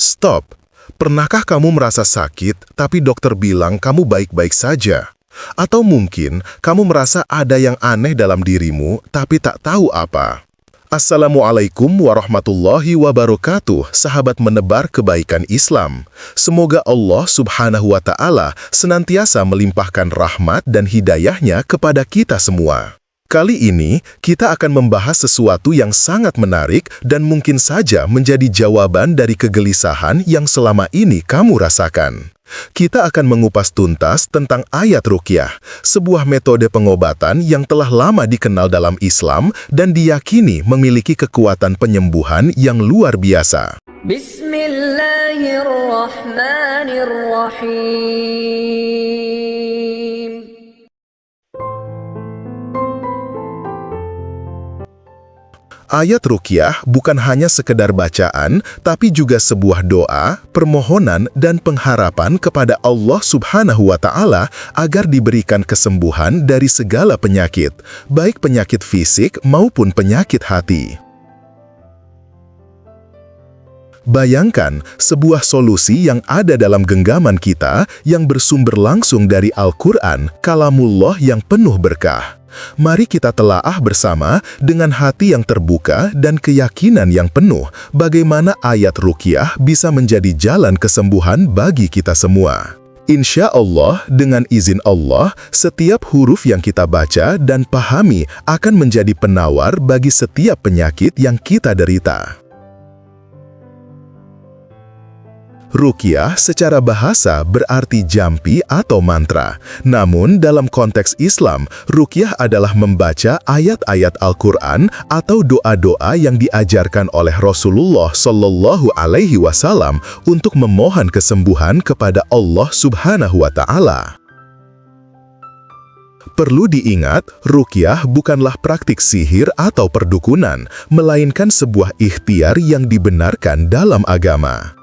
Stop. Pernahkah kamu merasa sakit, tapi dokter bilang kamu baik-baik saja? Atau mungkin kamu merasa ada yang aneh dalam dirimu, tapi tak tahu apa? Assalamualaikum warahmatullahi wabarakatuh, sahabat menebar kebaikan Islam. Semoga Allah Subhanahu wa Ta'ala senantiasa melimpahkan rahmat dan hidayahnya kepada kita semua. Kali ini, kita akan membahas sesuatu yang sangat menarik dan mungkin saja menjadi jawaban dari kegelisahan yang selama ini kamu rasakan. Kita akan mengupas tuntas tentang ayat ruqyah, sebuah metode pengobatan yang telah lama dikenal dalam Islam dan diyakini memiliki kekuatan penyembuhan yang luar biasa. Bismillahirrahmanirrahim. Ayat ruqyah bukan hanya sekedar bacaan, tapi juga sebuah doa, permohonan, dan pengharapan kepada Allah Subhanahu wa Ta'ala agar diberikan kesembuhan dari segala penyakit, baik penyakit fisik maupun penyakit hati. Bayangkan sebuah solusi yang ada dalam genggaman kita yang bersumber langsung dari Al-Quran, kalamullah yang penuh berkah. Mari kita telaah bersama dengan hati yang terbuka dan keyakinan yang penuh bagaimana ayat ruqyah bisa menjadi jalan kesembuhan bagi kita semua. Insya Allah, dengan izin Allah, setiap huruf yang kita baca dan pahami akan menjadi penawar bagi setiap penyakit yang kita derita. Ruqyah secara bahasa berarti jampi atau mantra. Namun dalam konteks Islam, ruqyah adalah membaca ayat-ayat Al-Quran atau doa-doa yang diajarkan oleh Rasulullah Shallallahu Alaihi Wasallam untuk memohon kesembuhan kepada Allah Subhanahu wa Ta'ala. Perlu diingat, ruqyah bukanlah praktik sihir atau perdukunan, melainkan sebuah ikhtiar yang dibenarkan dalam agama.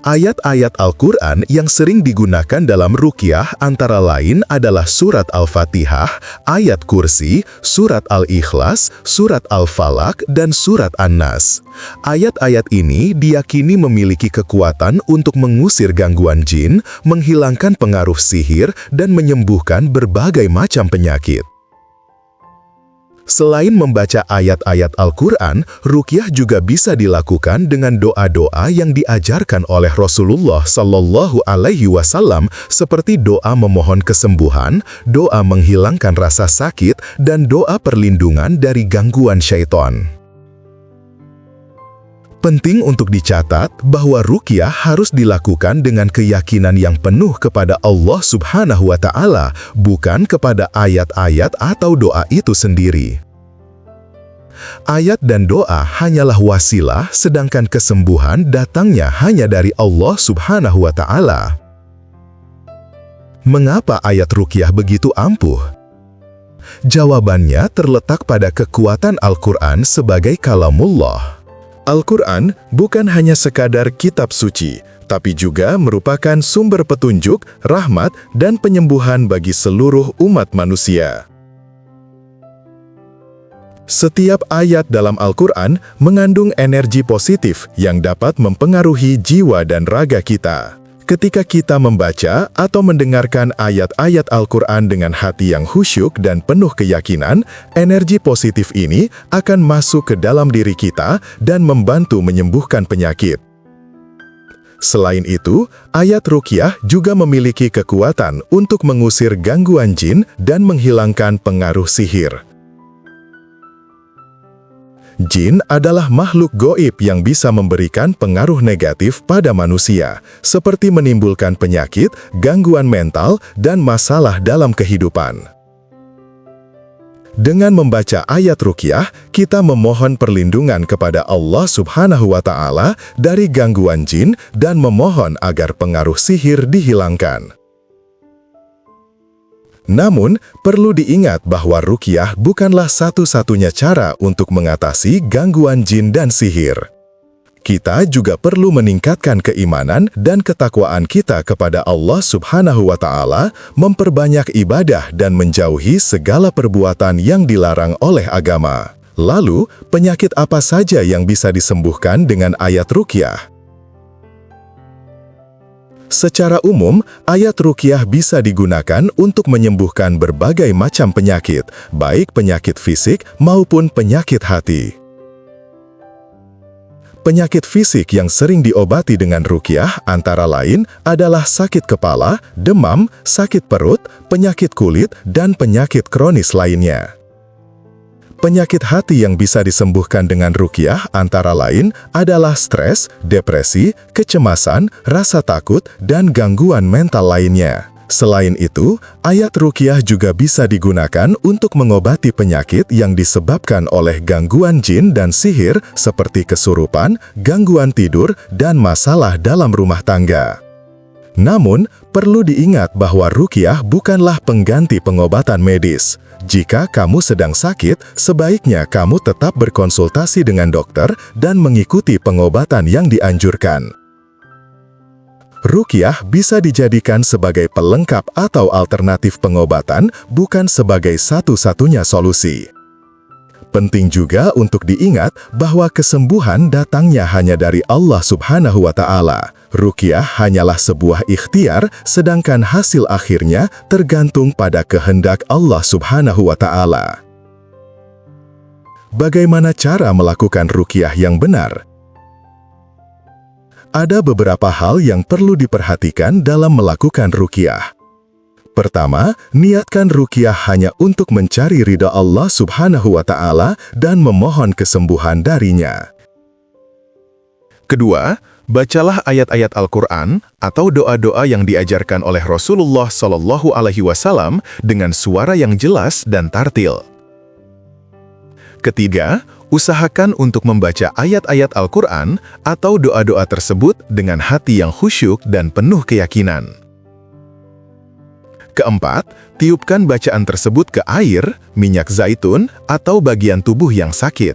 Ayat-ayat Al-Quran yang sering digunakan dalam ruqyah antara lain adalah surat Al-Fatihah, ayat Kursi, surat Al-Ikhlas, surat Al-Falaq, dan surat An-Nas. Ayat-ayat ini diyakini memiliki kekuatan untuk mengusir gangguan jin, menghilangkan pengaruh sihir, dan menyembuhkan berbagai macam penyakit. Selain membaca ayat-ayat Al-Quran, ruqyah juga bisa dilakukan dengan doa-doa yang diajarkan oleh Rasulullah Sallallahu Alaihi Wasallam seperti doa memohon kesembuhan, doa menghilangkan rasa sakit, dan doa perlindungan dari gangguan syaitan. Penting untuk dicatat bahwa ruqyah harus dilakukan dengan keyakinan yang penuh kepada Allah Subhanahu wa Ta'ala, bukan kepada ayat-ayat atau doa itu sendiri. Ayat dan doa hanyalah wasilah, sedangkan kesembuhan datangnya hanya dari Allah Subhanahu wa Ta'ala. Mengapa ayat ruqyah begitu ampuh? Jawabannya terletak pada kekuatan Al-Quran sebagai kalamullah. Al-Quran bukan hanya sekadar kitab suci, tapi juga merupakan sumber petunjuk, rahmat, dan penyembuhan bagi seluruh umat manusia. Setiap ayat dalam Al-Quran mengandung energi positif yang dapat mempengaruhi jiwa dan raga kita. Ketika kita membaca atau mendengarkan ayat-ayat Al-Quran dengan hati yang khusyuk dan penuh keyakinan, energi positif ini akan masuk ke dalam diri kita dan membantu menyembuhkan penyakit. Selain itu, ayat ruqyah juga memiliki kekuatan untuk mengusir gangguan jin dan menghilangkan pengaruh sihir. Jin adalah makhluk gaib yang bisa memberikan pengaruh negatif pada manusia, seperti menimbulkan penyakit, gangguan mental, dan masalah dalam kehidupan. Dengan membaca ayat ruqyah, kita memohon perlindungan kepada Allah Subhanahu wa Ta'ala dari gangguan jin dan memohon agar pengaruh sihir dihilangkan. Namun, perlu diingat bahwa ruqyah bukanlah satu-satunya cara untuk mengatasi gangguan jin dan sihir. Kita juga perlu meningkatkan keimanan dan ketakwaan kita kepada Allah Subhanahu wa Ta'ala, memperbanyak ibadah dan menjauhi segala perbuatan yang dilarang oleh agama. Lalu, penyakit apa saja yang bisa disembuhkan dengan ayat ruqyah? Secara umum, ayat ruqyah bisa digunakan untuk menyembuhkan berbagai macam penyakit, baik penyakit fisik maupun penyakit hati. Penyakit fisik yang sering diobati dengan ruqyah antara lain adalah sakit kepala, demam, sakit perut, penyakit kulit, dan penyakit kronis lainnya. Penyakit hati yang bisa disembuhkan dengan ruqyah antara lain adalah stres, depresi, kecemasan, rasa takut, dan gangguan mental lainnya. Selain itu, ayat ruqyah juga bisa digunakan untuk mengobati penyakit yang disebabkan oleh gangguan jin dan sihir seperti kesurupan, gangguan tidur, dan masalah dalam rumah tangga. Namun, perlu diingat bahwa ruqyah bukanlah pengganti pengobatan medis. Jika kamu sedang sakit, sebaiknya kamu tetap berkonsultasi dengan dokter dan mengikuti pengobatan yang dianjurkan. Ruqyah bisa dijadikan sebagai pelengkap atau alternatif pengobatan, bukan sebagai satu-satunya solusi. Penting juga untuk diingat bahwa kesembuhan datangnya hanya dari Allah Subhanahu wa Ta'ala. Ruqyah hanyalah sebuah ikhtiar, sedangkan hasil akhirnya tergantung pada kehendak Allah Subhanahu wa Ta'ala. Bagaimana cara melakukan ruqyah yang benar? Ada beberapa hal yang perlu diperhatikan dalam melakukan ruqyah. Pertama, niatkan ruqyah hanya untuk mencari ridha Allah Subhanahu wa Ta'ala dan memohon kesembuhan darinya. Kedua, bacalah ayat-ayat Al-Quran atau doa-doa yang diajarkan oleh Rasulullah Shallallahu Alaihi Wasallam dengan suara yang jelas dan tartil. Ketiga, usahakan untuk membaca ayat-ayat Al-Quran atau doa-doa tersebut dengan hati yang khusyuk dan penuh keyakinan. Keempat, tiupkan bacaan tersebut ke air, minyak zaitun, atau bagian tubuh yang sakit.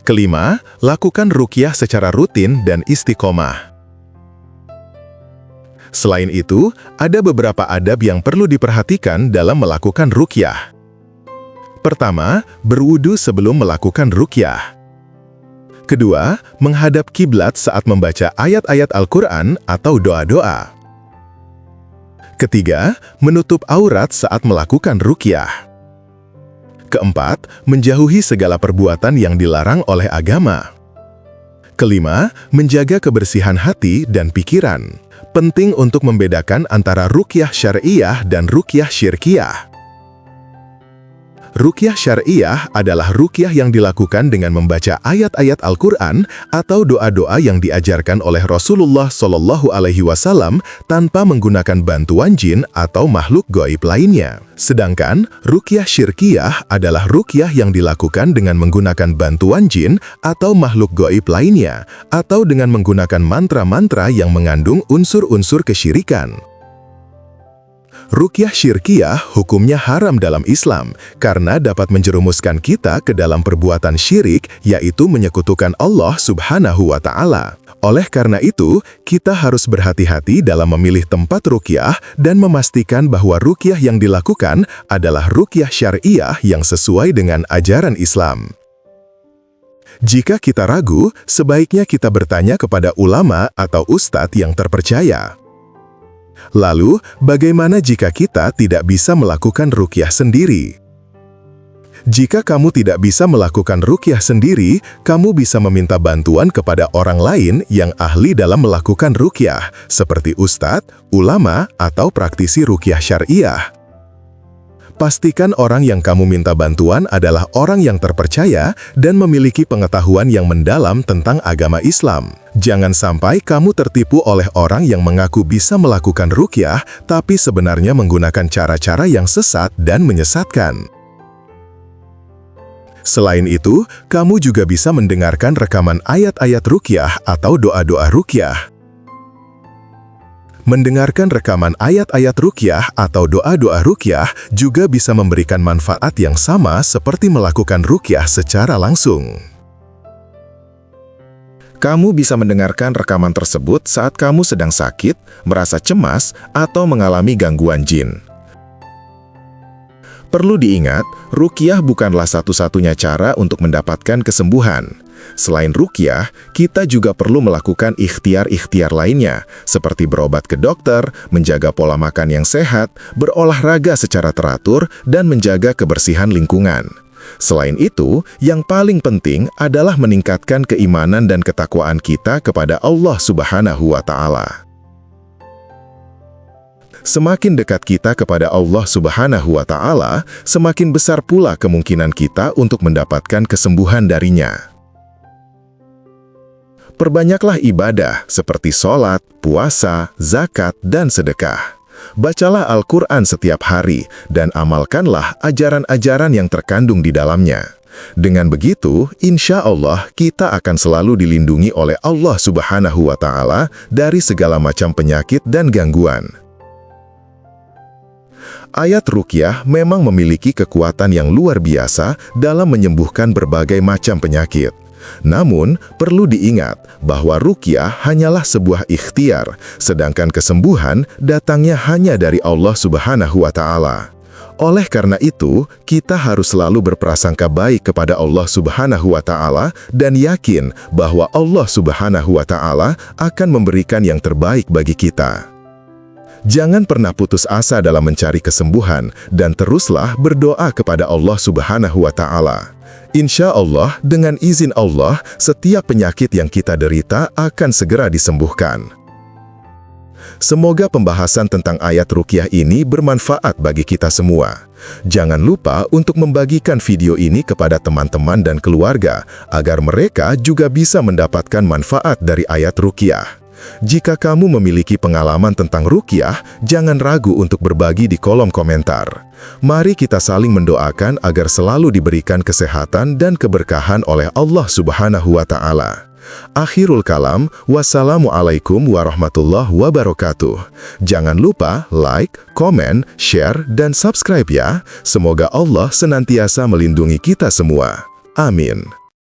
Kelima, lakukan ruqyah secara rutin dan istiqomah. Selain itu, ada beberapa adab yang perlu diperhatikan dalam melakukan ruqyah. Pertama, berwudu sebelum melakukan ruqyah. Kedua, menghadap kiblat saat membaca ayat-ayat Al-Quran atau doa-doa. Ketiga, menutup aurat saat melakukan ruqyah. Keempat, menjauhi segala perbuatan yang dilarang oleh agama. Kelima, menjaga kebersihan hati dan pikiran. Penting untuk membedakan antara ruqyah syar'iyah dan ruqyah syirkiyah. Ruqyah syar'iyah adalah ruqyah yang dilakukan dengan membaca ayat-ayat Al-Quran atau doa-doa yang diajarkan oleh Rasulullah Shallallahu Alaihi Wasallam tanpa menggunakan bantuan jin atau makhluk gaib lainnya. Sedangkan ruqyah syirkiyah adalah ruqyah yang dilakukan dengan menggunakan bantuan jin atau makhluk gaib lainnya, atau dengan menggunakan mantra-mantra yang mengandung unsur-unsur kesyirikan. Ruqyah syirkiyah hukumnya haram dalam Islam karena dapat menjerumuskan kita ke dalam perbuatan syirik, yaitu menyekutukan Allah Subhanahu wa Ta'ala. Oleh karena itu, kita harus berhati-hati dalam memilih tempat ruqyah dan memastikan bahwa ruqyah yang dilakukan adalah ruqyah syar'iyah yang sesuai dengan ajaran Islam. Jika kita ragu, sebaiknya kita bertanya kepada ulama atau ustadz yang terpercaya. Lalu, bagaimana jika kita tidak bisa melakukan ruqyah sendiri? Jika kamu tidak bisa melakukan ruqyah sendiri, kamu bisa meminta bantuan kepada orang lain yang ahli dalam melakukan ruqyah, seperti ustadz, ulama, atau praktisi ruqyah syar'iyah. Pastikan orang yang kamu minta bantuan adalah orang yang terpercaya dan memiliki pengetahuan yang mendalam tentang agama Islam. Jangan sampai kamu tertipu oleh orang yang mengaku bisa melakukan ruqyah, tapi sebenarnya menggunakan cara-cara yang sesat dan menyesatkan. Selain itu, kamu juga bisa mendengarkan rekaman ayat-ayat ruqyah atau doa-doa ruqyah. Mendengarkan rekaman ayat-ayat ruqyah atau doa-doa ruqyah juga bisa memberikan manfaat yang sama seperti melakukan ruqyah secara langsung. Kamu bisa mendengarkan rekaman tersebut saat kamu sedang sakit, merasa cemas, atau mengalami gangguan jin. Perlu diingat, ruqyah bukanlah satu-satunya cara untuk mendapatkan kesembuhan. Selain ruqyah, kita juga perlu melakukan ikhtiar-ikhtiar lainnya, seperti berobat ke dokter, menjaga pola makan yang sehat, berolahraga secara teratur, dan menjaga kebersihan lingkungan. Selain itu, yang paling penting adalah meningkatkan keimanan dan ketakwaan kita kepada Allah Subhanahu wa Ta'ala. Semakin dekat kita kepada Allah Subhanahu wa Ta'ala, semakin besar pula kemungkinan kita untuk mendapatkan kesembuhan darinya. Perbanyaklah ibadah seperti sholat, puasa, zakat, dan sedekah. Bacalah Al-Quran setiap hari dan amalkanlah ajaran-ajaran yang terkandung di dalamnya. Dengan begitu, insya Allah kita akan selalu dilindungi oleh Allah Subhanahu wa Ta'ala dari segala macam penyakit dan gangguan. Ayat ruqyah memang memiliki kekuatan yang luar biasa dalam menyembuhkan berbagai macam penyakit. Namun, perlu diingat bahwa ruqyah hanyalah sebuah ikhtiar, sedangkan kesembuhan datangnya hanya dari Allah Subhanahu wa Ta'ala. Oleh karena itu, kita harus selalu berprasangka baik kepada Allah Subhanahu wa Ta'ala dan yakin bahwa Allah Subhanahu wa Ta'ala akan memberikan yang terbaik bagi kita. Jangan pernah putus asa dalam mencari kesembuhan dan teruslah berdoa kepada Allah Subhanahu wa Ta'ala. Insya Allah, dengan izin Allah, setiap penyakit yang kita derita akan segera disembuhkan. Semoga pembahasan tentang ayat ruqyah ini bermanfaat bagi kita semua. Jangan lupa untuk membagikan video ini kepada teman-teman dan keluarga, agar mereka juga bisa mendapatkan manfaat dari ayat ruqyah. Jika kamu memiliki pengalaman tentang ruqyah, jangan ragu untuk berbagi di kolom komentar. Mari kita saling mendoakan agar selalu diberikan kesehatan dan keberkahan oleh Allah Subhanahu wa Ta'ala. Akhirul kalam, wassalamualaikum warahmatullahi wabarakatuh. Jangan lupa like, komen, share, dan subscribe ya. Semoga Allah senantiasa melindungi kita semua. Amin.